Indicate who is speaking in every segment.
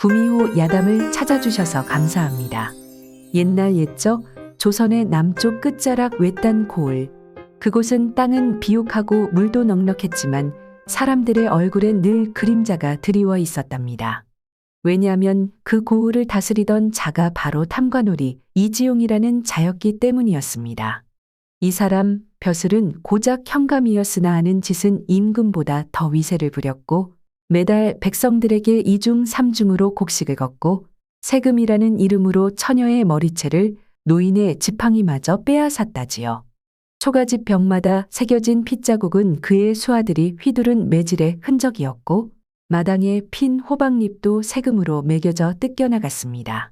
Speaker 1: 구미호 야담을 찾아주셔서 감사합니다. 옛날 옛적 조선의 남쪽 끝자락 외딴 고을. 그곳은 땅은 비옥하고 물도 넉넉했지만 사람들의 얼굴엔 늘 그림자가 드리워 있었답니다. 왜냐하면 그 고을을 다스리던 자가 바로 탐관오리 이지용이라는 자였기 때문이었습니다. 이 사람 벼슬은 고작 현감이었으나 하는 짓은 임금보다 더 위세를 부렸고 매달 백성들에게 이중 삼중으로 곡식을 걷고 세금이라는 이름으로 처녀의 머리채를 노인의 지팡이마저 빼앗았다지요. 초가집 벽마다 새겨진 핏자국은 그의 수하들이 휘두른 매질의 흔적이었고 마당에 핀 호박잎도 세금으로 매겨져 뜯겨나갔습니다.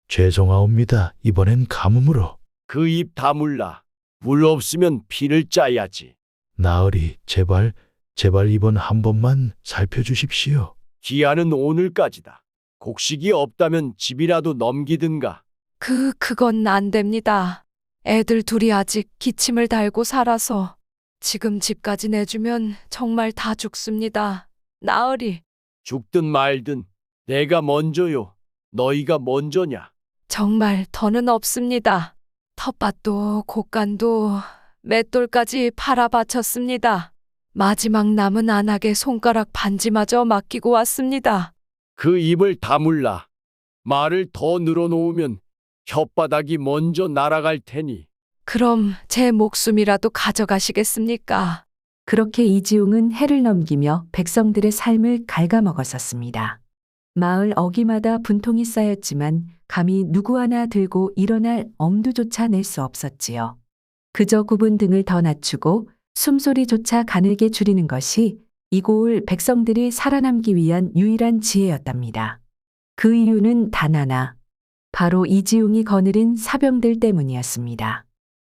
Speaker 2: 죄송하옵니다. 이번엔 가뭄으로.
Speaker 3: 그 입 다물라. 물 없으면 피를 짜야지.
Speaker 2: 나으리, 제발 이번 한 번만 살펴주십시오.
Speaker 3: 기한은 오늘까지다. 곡식이 없다면 집이라도 넘기든가.
Speaker 4: 그건 안 됩니다. 애들 둘이 아직 기침을 달고 살아서 지금 집까지 내주면 정말 다 죽습니다. 나으리,
Speaker 3: 죽든 말든 내가 먼저요. 너희가 먼저냐?
Speaker 4: 정말 더는 없습니다. 텃밭도 곡간도 맷돌까지 팔아 바쳤습니다. 마지막 남은 안악의 손가락 반지마저 맡기고 왔습니다.
Speaker 3: 그 입을 다물라. 말을 더 늘어놓으면 혓바닥이 먼저 날아갈 테니.
Speaker 4: 그럼 제 목숨이라도 가져가시겠습니까?
Speaker 1: 그렇게 이지용은 해를 넘기며 백성들의 삶을 갉아먹었었습니다. 마을 어귀마다 분통이 쌓였지만 감히 누구 하나 들고 일어날 엄두조차 낼 수 없었지요. 그저 굽은 등을 더 낮추고 숨소리조차 가늘게 줄이는 것이 이 고을 백성들이 살아남기 위한 유일한 지혜였답니다. 그 이유는 단 하나, 바로 이지용이 거느린 사병들 때문이었습니다.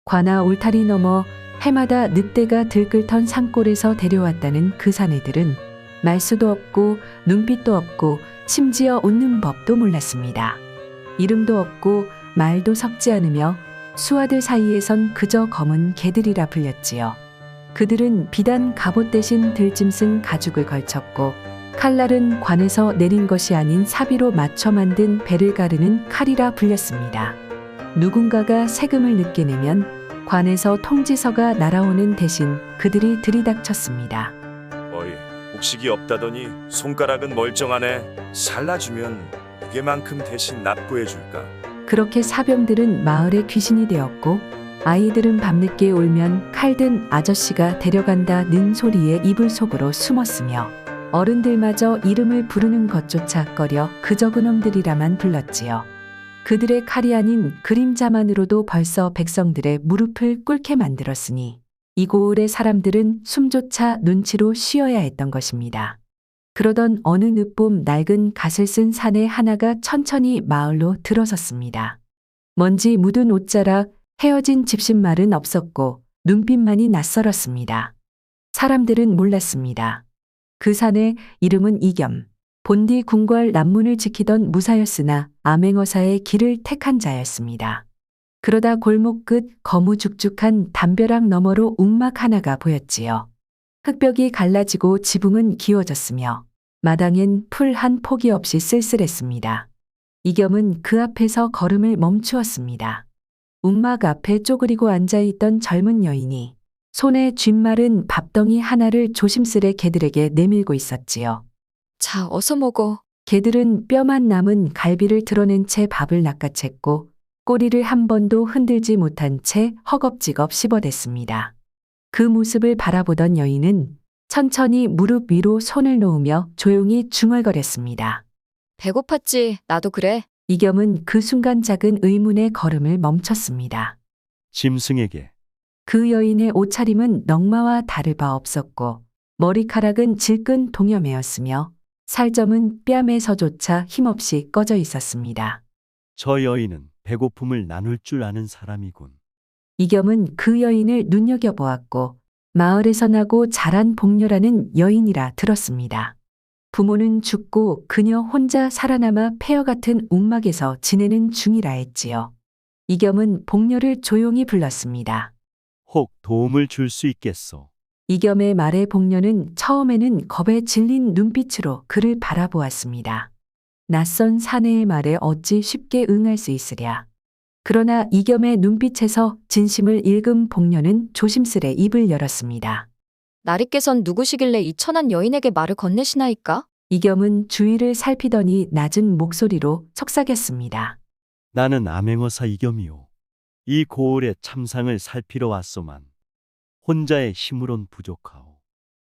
Speaker 1: 관아 울타리 넘어 해마다 늑대가 들끓던 산골에서 데려왔다는 그 사내들은 말수도 없고 눈빛도 없고 심지어 웃는 법도 몰랐습니다. 이름도 없고 말도 섞지 않으며 수하들 사이에선 그저 검은 개들이라 불렸지요. 그들은 비단 갑옷 대신 들짐승 가죽을 걸쳤고 칼날은 관에서 내린 것이 아닌 사비로 맞춰 만든 배를 가르는 칼이라 불렸습니다. 누군가가 세금을 늦게 내면 관에서 통지서가 날아오는 대신 그들이 들이닥쳤습니다.
Speaker 5: 어이, 곡식이 없다더니 손가락은 멀쩡하네. 살라주면 무게만큼 대신 납부해줄까?
Speaker 1: 그렇게 사병들은 마을의 귀신이 되었고 아이들은 밤늦게 울면 칼든 아저씨가 데려간다는 소리에 이불 속으로 숨었으며 어른들마저 이름을 부르는 것조차 꺼려 그저 그놈들이라만 불렀지요. 그들의 칼이 아닌 그림자만으로도 벌써 백성들의 무릎을 꿇게 만들었으니 이 고을의 사람들은 숨조차 눈치로 쉬어야 했던 것입니다. 그러던 어느 늦봄 낡은 갓을 쓴 사내 하나가 천천히 마을로 들어섰습니다. 먼지 묻은 옷자락, 헤어진 집신말은 없었고 눈빛만이 낯설었습니다. 사람들은 몰랐습니다. 그 사내 이름은 이겸, 본디 궁궐 남문을 지키던 무사였으나 암행어사의 길을 택한 자였습니다. 그러다 골목 끝 거무죽죽한 담벼락 너머로 움막 하나가 보였지요. 흙벽이 갈라지고 지붕은 기워졌으며 마당엔 풀 한 포기 없이 쓸쓸했습니다. 이겸은 그 앞에서 걸음을 멈추었습니다. 움막 앞에 쪼그리고 앉아있던 젊은 여인이 손에 쥔마른 밥덩이 하나를 조심스레 개들에게 내밀고 있었지요.
Speaker 4: 자, 어서 먹어.
Speaker 1: 개들은 뼈만 남은 갈비를 드러낸 채 밥을 낚아챘고 꼬리를 한 번도 흔들지 못한 채 허겁지겁 씹어댔습니다. 그 모습을 바라보던 여인은 천천히 무릎 위로 손을 놓으며 조용히 중얼거렸습니다.
Speaker 6: 배고팠지. 나도 그래.
Speaker 1: 이겸은 그 순간 작은 의문의 걸음을 멈췄습니다.
Speaker 3: 짐승에게.
Speaker 1: 그 여인의 옷차림은 넝마와 다를 바 없었고 머리카락은 질끈 동여매였으며 살점은 뺨에서조차 힘없이 꺼져 있었습니다.
Speaker 7: 저 여인은 배고픔을 나눌 줄 아는 사람이군.
Speaker 1: 이겸은 그 여인을 눈여겨보았고 마을에서 나고 자란 복녀라는 여인이라 들었습니다. 부모는 죽고 그녀 혼자 살아남아 폐허 같은 움막에서 지내는 중이라 했지요. 이겸은 복녀를 조용히 불렀습니다.
Speaker 7: 혹 도움을 줄 수 있겠소.
Speaker 1: 이겸의 말에 복녀는 처음에는 겁에 질린 눈빛으로 그를 바라보았습니다. 낯선 사내의 말에 어찌 쉽게 응할 수 있으랴. 그러나 이겸의 눈빛에서 진심을 읽은 복녀는 조심스레 입을 열었습니다.
Speaker 6: 나리께선 누구시길래 이 천한 여인에게 말을 건네시나이까?
Speaker 1: 이겸은 주위를 살피더니 낮은 목소리로 속삭였습니다.
Speaker 7: 나는 암행어사 이겸이요. 이 고을의 참상을 살피러 왔소만. 혼자의 힘으론 부족하오.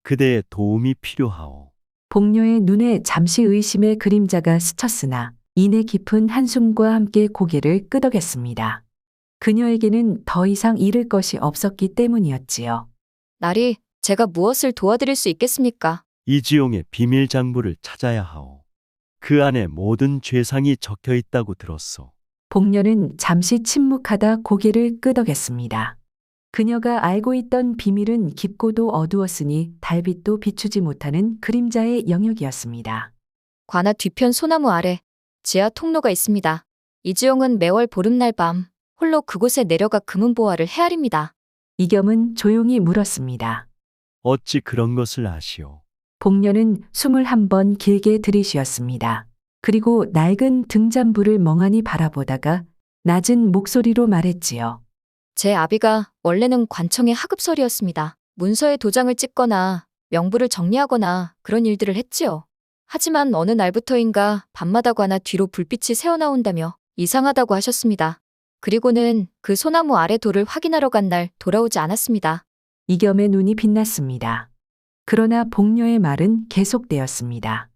Speaker 7: 그대의 도움이 필요하오.
Speaker 1: 복녀의 눈에 잠시 의심의 그림자가 스쳤으나 이내 깊은 한숨과 함께 고개를 끄덕였습니다. 그녀에게는 더 이상 잃을 것이 없었기 때문이었지요.
Speaker 6: 나리, 제가 무엇을 도와드릴 수 있겠습니까?
Speaker 7: 이지용의 비밀 장부를 찾아야 하오. 그 안에 모든 죄상이 적혀 있다고 들었소.
Speaker 1: 복녀는 잠시 침묵하다 고개를 끄덕였습니다. 그녀가 알고 있던 비밀은 깊고도 어두웠으니 달빛도 비추지 못하는 그림자의 영역이었습니다.
Speaker 6: 관아 뒤편 소나무 아래 지하 통로가 있습니다. 이지용은 매월 보름날 밤 홀로 그곳에 내려가 금은보화를 헤아립니다.
Speaker 1: 이겸은 조용히 물었습니다.
Speaker 7: 어찌 그런 것을 아시오?
Speaker 1: 복녀는 숨을 한 번 길게 들이쉬었습니다. 그리고 낡은 등잔불을 멍하니 바라보다가 낮은 목소리로 말했지요.
Speaker 6: 제 아비가 원래는 관청의 하급설이었습니다. 문서에 도장을 찍거나 명부를 정리하거나 그런 일들을 했지요. 하지만 어느 날부터인가 밤마다 관아 뒤로 불빛이 새어나온다며 이상하다고 하셨습니다. 그리고는 그 소나무 아래 돌을 확인하러 간 날 돌아오지 않았습니다.
Speaker 1: 이겸의 눈이 빛났습니다. 그러나 복녀의 말은 계속되었습니다.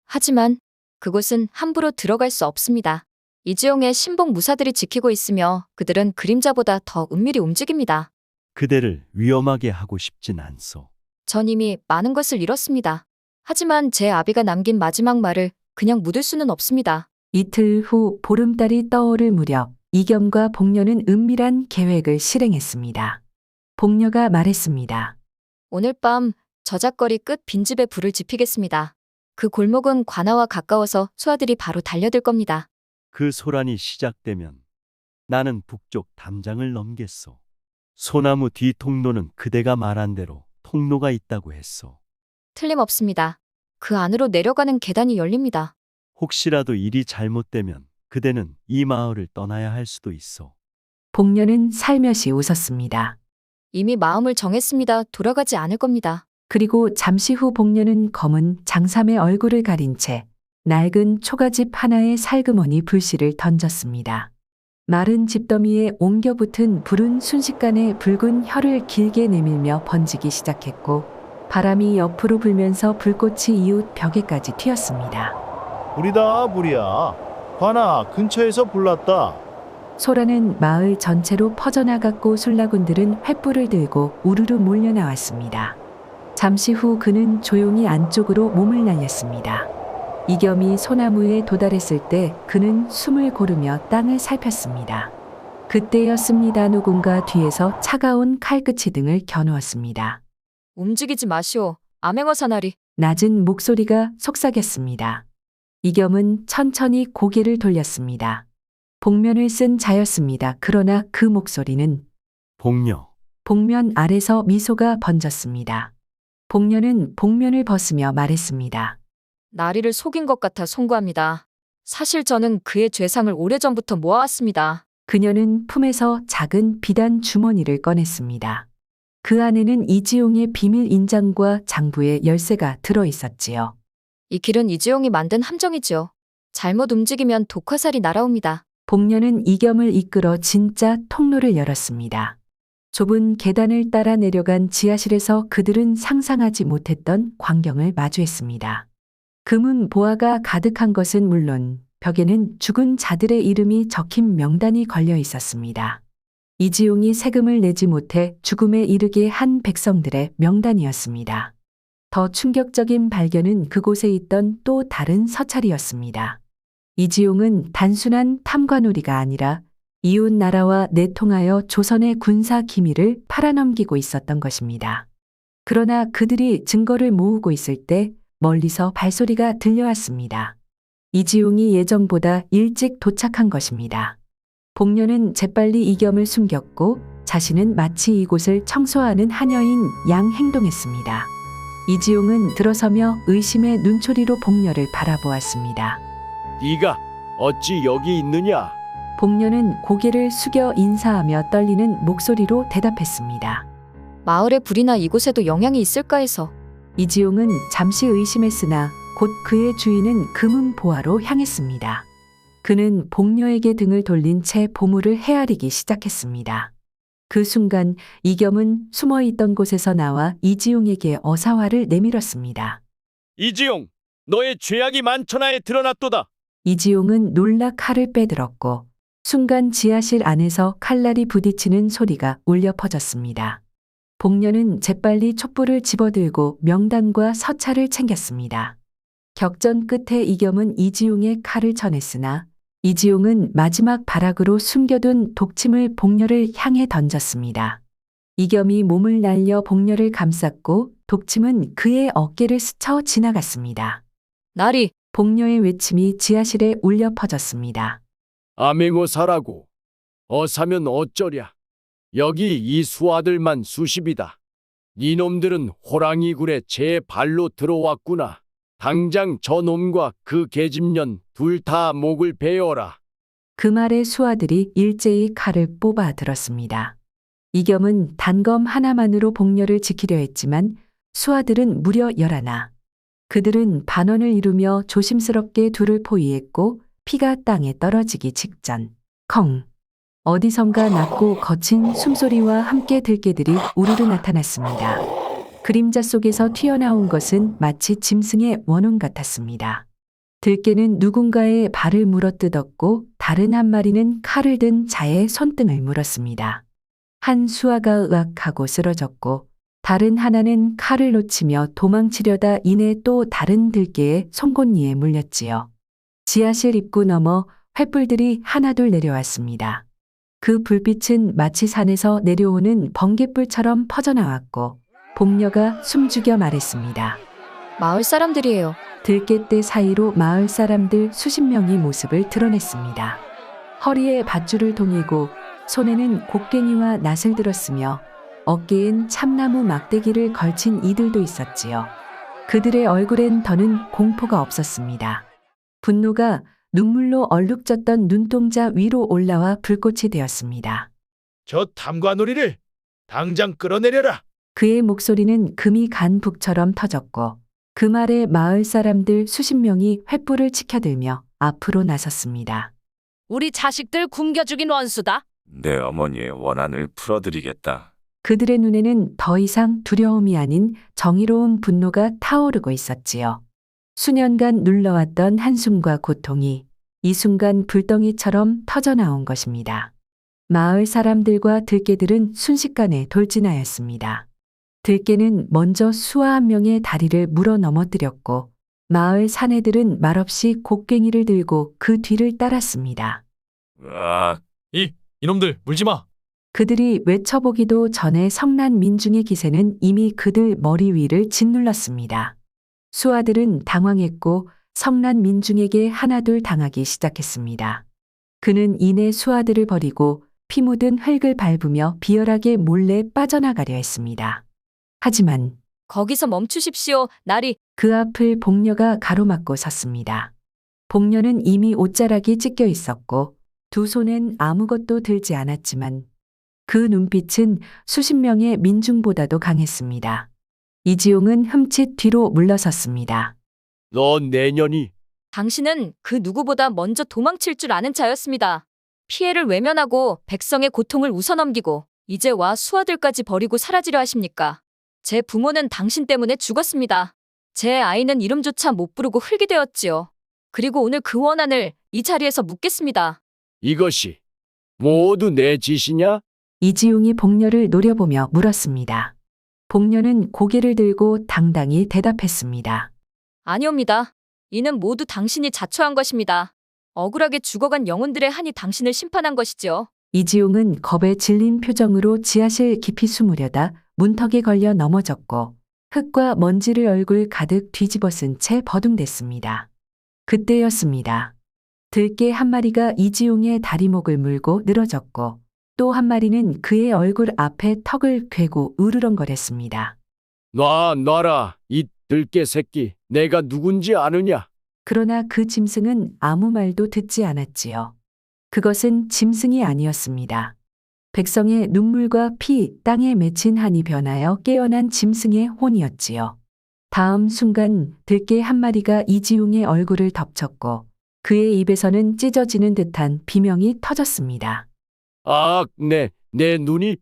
Speaker 6: 하지만 그곳은 함부로 들어갈 수 없습니다. 이지용의 신복 무사들이 지키고 있으며 그들은 그림자보다 더 은밀히 움직입니다.
Speaker 7: 그대를 위험하게 하고 싶진 않소.
Speaker 6: 전 이미 많은 것을 잃었습니다. 하지만 제 아비가 남긴 마지막 말을 그냥 묻을 수는 없습니다.
Speaker 1: 이틀 후 보름달이 떠오를 무렵 이겸과 복녀는 은밀한 계획을 실행했습니다. 복녀가 말했습니다.
Speaker 6: 오늘 밤 저작거리 끝 빈집에 불을 지피겠습니다. 그 골목은 관아와 가까워서 소아들이 바로 달려들 겁니다.
Speaker 7: 그 소란이 시작되면 나는 북쪽 담장을 넘겠소. 소나무 뒤 통로는 그대가 말한 대로 통로가 있다고 했소.
Speaker 6: 틀림없습니다. 그 안으로 내려가는 계단이 열립니다.
Speaker 7: 혹시라도 일이 잘못되면 그대는 이 마을을 떠나야 할 수도 있어.
Speaker 1: 복녀는 살며시 웃었습니다.
Speaker 6: 이미 마음을 정했습니다. 돌아가지 않을 겁니다.
Speaker 1: 그리고 잠시 후 복녀는 검은 장삼의 얼굴을 가린 채 낡은 초가집 하나에 살그머니 불씨를 던졌습니다. 마른 집더미에 옮겨 붙은 불은 순식간에 붉은 혀를 길게 내밀며 번지기 시작했고 바람이 옆으로 불면서 불꽃이 이웃 벽에까지 튀었습니다.
Speaker 2: 불이다 불이야. 관아 근처에서 불났다.
Speaker 1: 소란은 마을 전체로 퍼져나갔고 술라군들은 횃불을 들고 우르르 몰려나왔습니다. 잠시 후 그는 조용히 안쪽으로 몸을 날렸습니다. 이겸이 소나무에 도달했을 때 그는 숨을 고르며 땅을 살폈습니다. 그때였습니다. 누군가 뒤에서 차가운 칼끝이 등을 겨누었습니다.
Speaker 6: 움직이지 마시오. 암행어사 나리.
Speaker 1: 낮은 목소리가 속삭였습니다. 이겸은 천천히 고개를 돌렸습니다. 복면을 쓴 자였습니다. 그러나 그 목소리는
Speaker 7: 복녀,
Speaker 1: 복면 아래서 미소가 번졌습니다. 복녀는 복면을 벗으며 말했습니다.
Speaker 6: 나리를 속인 것 같아 송구합니다. 사실 저는 그의 죄상을 오래전부터 모아왔습니다.
Speaker 1: 그녀는 품에서 작은 비단 주머니를 꺼냈습니다. 그 안에는 이지용의 비밀 인장과 장부의 열쇠가 들어 있었지요.
Speaker 6: 이 길은 이지용이 만든 함정이지요. 잘못 움직이면 독화살이 날아옵니다.
Speaker 1: 복녀는 이겸을 이끌어 진짜 통로를 열었습니다. 좁은 계단을 따라 내려간 지하실에서 그들은 상상하지 못했던 광경을 마주했습니다. 금은 보화가 가득한 것은 물론 벽에는 죽은 자들의 이름이 적힌 명단이 걸려 있었습니다. 이지용이 세금을 내지 못해 죽음에 이르게 한 백성들의 명단이었습니다. 더 충격적인 발견은 그곳에 있던 또 다른 서찰이었습니다. 이지용은 단순한 탐관오리가 아니라 이웃 나라와 내통하여 조선의 군사 기밀을 팔아넘기고 있었던 것입니다. 그러나 그들이 증거를 모으고 있을 때 멀리서 발소리가 들려왔습니다. 이지용이 예정보다 일찍 도착한 것입니다. 복녀는 재빨리 이겸을 숨겼고 자신은 마치 이곳을 청소하는 하녀인 양 행동했습니다. 이지용은 들어서며 의심의 눈초리로 복녀를 바라보았습니다.
Speaker 3: 네가 어찌 여기 있느냐?
Speaker 1: 복녀는 고개를 숙여 인사하며 떨리는 목소리로 대답했습니다.
Speaker 6: 마을의 불이나 이곳에도 영향이 있을까 해서.
Speaker 1: 이지용은 잠시 의심했으나 곧 그의 주인은 금은 보화로 향했습니다. 그는 복녀에게 등을 돌린 채 보물을 헤아리기 시작했습니다. 그 순간 이겸은 숨어있던 곳에서 나와 이지용에게 어사화를 내밀었습니다.
Speaker 3: 이지용, 너의 죄악이 만천하에 드러났도다.
Speaker 1: 이지용은 놀라 칼을 빼들었고 순간 지하실 안에서 칼날이 부딪히는 소리가 울려 퍼졌습니다. 복녀는 재빨리 촛불을 집어들고 명단과 서찰을 챙겼습니다. 격전 끝에 이겸은 이지용의 칼을 쳐냈으나 이지용은 마지막 발악으로 숨겨둔 독침을 복녀를 향해 던졌습니다. 이겸이 몸을 날려 복녀를 감쌌고 독침은 그의 어깨를 스쳐 지나갔습니다.
Speaker 6: 나리,
Speaker 1: 복녀의 외침이 지하실에 울려 퍼졌습니다.
Speaker 3: 암행어사라고. 어사면 어쩌랴. 여기 이 수아들만 수십이다. 이놈들은 호랑이 굴에 제 발로 들어왔구나. 당장 저놈과 그 계집년 둘 다 목을 베어라.
Speaker 1: 그 말에 수아들이 일제히 칼을 뽑아 들었습니다. 이겸은 단검 하나만으로 복녀를 지키려 했지만 수아들은 무려 11. 그들은 반원을 이루며 조심스럽게 둘을 포위했고 피가 땅에 떨어지기 직전. 컹! 어디선가 낮고 거친 숨소리와 함께 들개들이 우르르 나타났습니다. 그림자 속에서 튀어나온 것은 마치 짐승의 원혼 같았습니다. 들개는 누군가의 발을 물어뜯었고 다른 한 마리는 칼을 든 자의 손등을 물었습니다. 한 수아가 으악하고 쓰러졌고 다른 하나는 칼을 놓치며 도망치려다 이내 또 다른 들개의 송곳니에 물렸지요. 지하실 입구 너머 횃불들이 하나둘 내려왔습니다. 그 불빛은 마치 산에서 내려오는 번갯불처럼 퍼져나왔고 복녀가 숨죽여 말했습니다.
Speaker 6: 마을 사람들이에요.
Speaker 1: 들깨떼 사이로 마을 사람들 수십 명이 모습을 드러냈습니다. 허리에 밧줄을 동이고 손에는 곡괭이와 낫을 들었으며 어깨엔 참나무 막대기를 걸친 이들도 있었지요. 그들의 얼굴엔 더는 공포가 없었습니다. 분노가 눈물로 얼룩졌던 눈동자 위로 올라와 불꽃이 되었습니다.
Speaker 2: 저 탐관오리를 당장 끌어내려라.
Speaker 1: 그의 목소리는 금이 간 북처럼 터졌고 그 말에 마을 사람들 수십 명이 횃불을 치켜들며 앞으로 나섰습니다.
Speaker 4: 우리 자식들 굶겨 죽인 원수다.
Speaker 5: 내 어머니의 원한을 풀어드리겠다.
Speaker 1: 그들의 눈에는 더 이상 두려움이 아닌 정의로운 분노가 타오르고 있었지요. 수년간 눌러왔던 한숨과 고통이 이 순간 불덩이처럼 터져나온 것입니다. 마을 사람들과 들개들은 순식간에 돌진하였습니다. 들개는 먼저 수아 한 명의 다리를 물어 넘어뜨렸고 마을 사내들은 말없이 곡괭이를 들고 그 뒤를 따랐습니다.
Speaker 5: 으악,
Speaker 8: 이놈들 물지 마.
Speaker 1: 그들이 외쳐보기도 전에 성난 민중의 기세는 이미 그들 머리 위를 짓눌렀습니다. 수아들은 당황했고 성난 민중에게 하나둘 당하기 시작했습니다. 그는 이내 수아들을 버리고 피 묻은 흙을 밟으며 비열하게 몰래 빠져나가려 했습니다. 하지만
Speaker 6: 거기서 멈추십시오. 나리,
Speaker 1: 그 앞을 복녀가 가로막고 섰습니다. 복녀는 이미 옷자락이 찢겨 있었고 두 손엔 아무것도 들지 않았지만 그 눈빛은 수십 명의 민중보다도 강했습니다. 이지용은 흠칫 뒤로 물러섰습니다.
Speaker 3: 너 내년이
Speaker 6: 당신은 그 누구보다 먼저 도망칠 줄 아는 자였습니다. 피해를 외면하고 백성의 고통을 웃어넘기고 이제 와 수아들까지 버리고 사라지려 하십니까? 제 부모는 당신 때문에 죽었습니다. 제 아이는 이름조차 못 부르고 흙이 되었지요. 그리고 오늘 그 원한을 이 자리에서 묻겠습니다.
Speaker 3: 이것이 모두 내 짓이냐?
Speaker 1: 이지용이 복녀를 노려보며 물었습니다. 복녀는 고개를 들고 당당히 대답했습니다.
Speaker 6: 아니옵니다. 이는 모두 당신이 자초한 것입니다. 억울하게 죽어간 영혼들의 한이 당신을 심판한 것이지요.
Speaker 1: 이지용은 겁에 질린 표정으로 지하실 깊이 숨으려다 문턱에 걸려 넘어졌고 흙과 먼지를 얼굴 가득 뒤집어 쓴 채 버둥댔습니다. 그때였습니다. 들개 한 마리가 이지용의 다리목을 물고 늘어졌고 또 한 마리는 그의 얼굴 앞에 턱을 괴고 으르렁거렸습니다.
Speaker 3: 놔라, 이 들깨 새끼. 내가 누군지 아느냐?
Speaker 1: 그러나 그 짐승은 아무 말도 듣지 않았지요. 그것은 짐승이 아니었습니다. 백성의 눈물과 피, 땅에 맺힌 한이 변하여 깨어난 짐승의 혼이었지요. 다음 순간 들개 한 마리가 이지용의 얼굴을 덮쳤고 그의 입에서는 찢어지는 듯한 비명이 터졌습니다.
Speaker 3: 아, 내 눈이,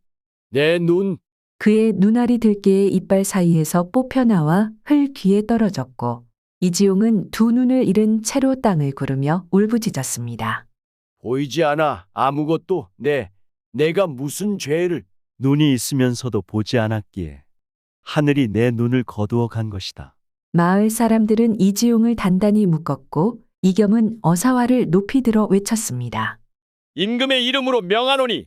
Speaker 3: 내 눈.
Speaker 1: 그의 눈알이 들개의 이빨 사이에서 뽑혀나와 흘 귀에 떨어졌고 이지용은 두 눈을 잃은 채로 땅을 구르며 울부짖었습니다.
Speaker 3: 보이지 않아. 아무것도. 내가 무슨 죄를.
Speaker 7: 눈이 있으면서도 보지 않았기에 하늘이 내 눈을 거두어 간 것이다.
Speaker 1: 마을 사람들은 이지용을 단단히 묶었고 이겸은 어사화를 높이 들어 외쳤습니다.
Speaker 3: 임금의 이름으로 명하노니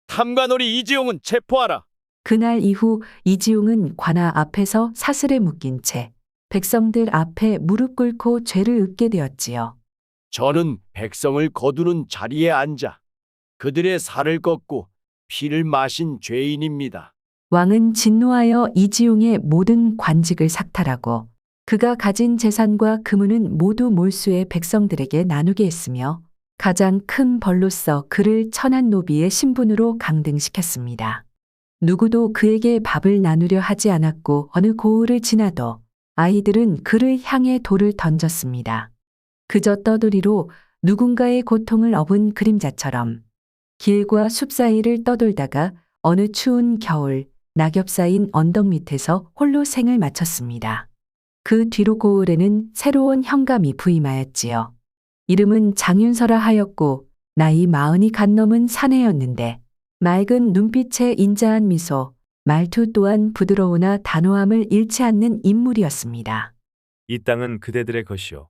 Speaker 3: 탐관오리 이지용은 체포하라.
Speaker 1: 그날 이후 이지용은 관아 앞에서 사슬에 묶인 채 백성들 앞에 무릎 꿇고 죄를 읊게 되었지요.
Speaker 3: 저는 백성을 거두는 자리에 앉아 그들의 살을 꺾고 피를 마신 죄인입니다.
Speaker 1: 왕은 진노하여 이지용의 모든 관직을 삭탈하고 그가 가진 재산과 금은은 모두 몰수의 백성들에게 나누게 했으며 가장 큰 벌로서 그를 천한 노비의 신분으로 강등시켰습니다. 누구도 그에게 밥을 나누려 하지 않았고 어느 고을을 지나도 아이들은 그를 향해 돌을 던졌습니다. 그저 떠돌이로 누군가의 고통을 업은 그림자처럼 길과 숲 사이를 떠돌다가 어느 추운 겨울 낙엽 쌓인 언덕 밑에서 홀로 생을 마쳤습니다. 그 뒤로 고을에는 새로운 현감이 부임하였지요. 이름은 장윤서라 하였고 나이 40이 갓 넘은 사내였는데 맑은 눈빛에 인자한 미소, 말투 또한 부드러우나 단호함을 잃지 않는 인물이었습니다.
Speaker 9: 이 땅은 그대들의 것이요.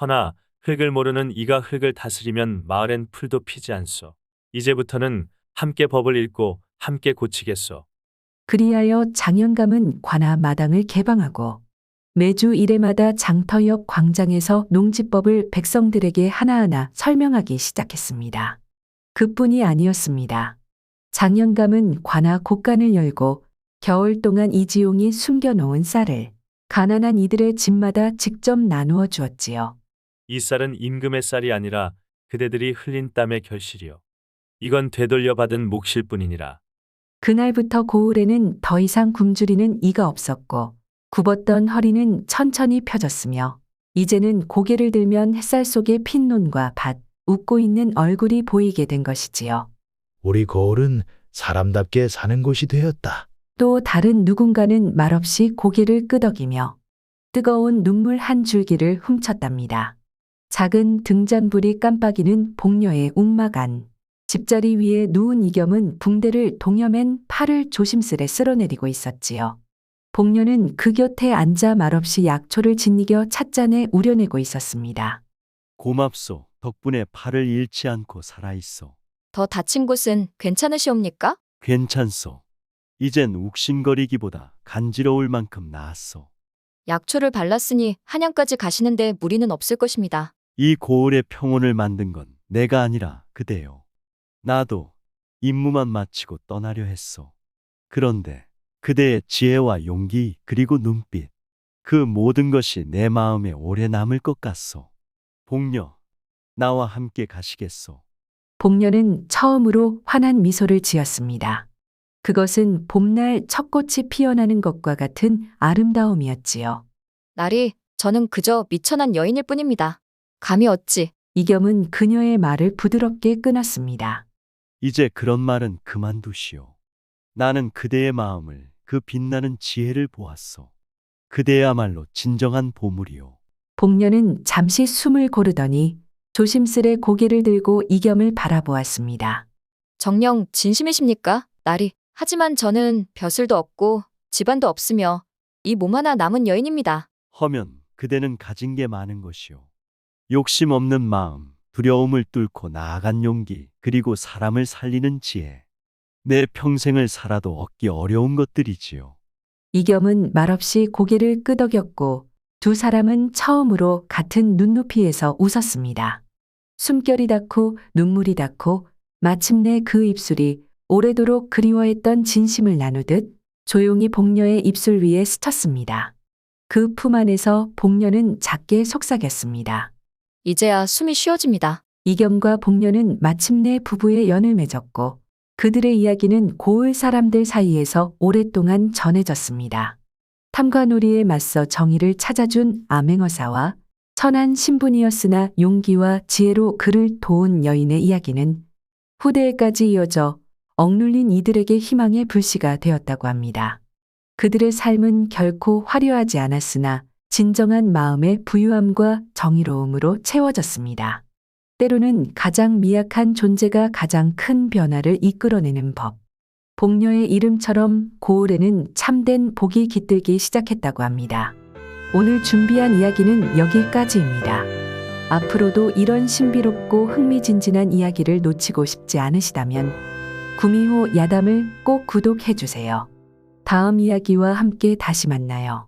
Speaker 9: 허나 흙을 모르는 이가 흙을 다스리면 마을엔 풀도 피지 않소. 이제부터는 함께 법을 읽고 함께 고치겠소.
Speaker 1: 그리하여 장현감은 관아 마당을 개방하고 매주 일해마다 장터 옆 광장에서 농지법을 백성들에게 하나하나 설명하기 시작했습니다. 그뿐이 아니었습니다. 장현감은 관아 곳간을 열고 겨울 동안 이지용이 숨겨놓은 쌀을 가난한 이들의 집마다 직접 나누어 주었지요.
Speaker 9: 이 쌀은 임금의 쌀이 아니라 그대들이 흘린 땀의 결실이요. 이건 되돌려 받은 몫일 뿐이니라.
Speaker 1: 그날부터 고을에는 더 이상 굶주리는 이가 없었고 굽었던 허리는 천천히 펴졌으며 이제는 고개를 들면 햇살 속에 핀 논과 밭, 웃고 있는 얼굴이 보이게 된 것이지요.
Speaker 2: 우리 고을은 사람답게 사는 곳이 되었다.
Speaker 1: 또 다른 누군가는 말없이 고개를 끄덕이며 뜨거운 눈물 한 줄기를 훔쳤답니다. 작은 등잔불이 깜빡이는 복녀의 움막 안. 집자리 위에 누운 이겸은 붕대를 동여맨 팔을 조심스레 쓸어내리고 있었지요. 복녀는 그 곁에 앉아 말없이 약초를 짓이겨 찻잔에 우려내고 있었습니다.
Speaker 7: 고맙소. 덕분에 팔을 잃지 않고 살아있어.
Speaker 6: 더 다친 곳은 괜찮으시옵니까?
Speaker 7: 괜찮소. 이젠 욱신거리기보다 간지러울 만큼 나았소.
Speaker 6: 약초를 발랐으니 한양까지 가시는데 무리는 없을 것입니다.
Speaker 7: 이 고을의 평온을 만든 건 내가 아니라 그대요. 나도 임무만 마치고 떠나려 했소. 그런데 그대의 지혜와 용기 그리고 눈빛, 그 모든 것이 내 마음에 오래 남을 것 같소. 복녀, 나와 함께 가시겠소.
Speaker 1: 복녀는 처음으로 환한 미소를 지었습니다. 그것은 봄날 첫꽃이 피어나는 것과 같은 아름다움이었지요.
Speaker 6: 나리, 저는 그저 미천한 여인일 뿐입니다. 감히 어찌.
Speaker 1: 이겸은 그녀의 말을 부드럽게 끊었습니다.
Speaker 7: 이제 그런 말은 그만두시오. 나는 그대의 마음을, 그 빛나는 지혜를 보았소. 그대야말로 진정한 보물이오.
Speaker 1: 복녀는 잠시 숨을 고르더니 조심스레 고개를 들고 이겸을 바라보았습니다.
Speaker 6: 정녕 진심이십니까? 나리. 하지만 저는 벼슬도 없고 집안도 없으며 이 몸 하나 남은 여인입니다.
Speaker 7: 허면 그대는 가진 게 많은 것이오. 욕심 없는 마음, 두려움을 뚫고 나아간 용기, 그리고 사람을 살리는 지혜. 내 평생을 살아도 얻기 어려운 것들이지요.
Speaker 1: 이겸은 말없이 고개를 끄덕였고 두 사람은 처음으로 같은 눈높이에서 웃었습니다. 숨결이 닿고 눈물이 닿고 마침내 그 입술이 오래도록 그리워했던 진심을 나누듯 조용히 복녀의 입술 위에 스쳤습니다. 그 품 안에서 복녀는 작게 속삭였습니다.
Speaker 6: 이제야 숨이 쉬어집니다.
Speaker 1: 이겸과 복녀는 마침내 부부의 연을 맺었고 그들의 이야기는 고을 사람들 사이에서 오랫동안 전해졌습니다. 탐관오리에 맞서 정의를 찾아준 암행어사와 선한 신분이었으나 용기와 지혜로 그를 도운 여인의 이야기는 후대에까지 이어져 억눌린 이들에게 희망의 불씨가 되었다고 합니다. 그들의 삶은 결코 화려하지 않았으나 진정한 마음의 부유함과 정의로움으로 채워졌습니다. 때로는 가장 미약한 존재가 가장 큰 변화를 이끌어내는 법. 복녀의 이름처럼 고을에는 참된 복이 깃들기 시작했다고 합니다. 오늘 준비한 이야기는 여기까지입니다. 앞으로도 이런 신비롭고 흥미진진한 이야기를 놓치고 싶지 않으시다면 구미호 야담을 꼭 구독해 주세요. 다음 이야기와 함께 다시 만나요.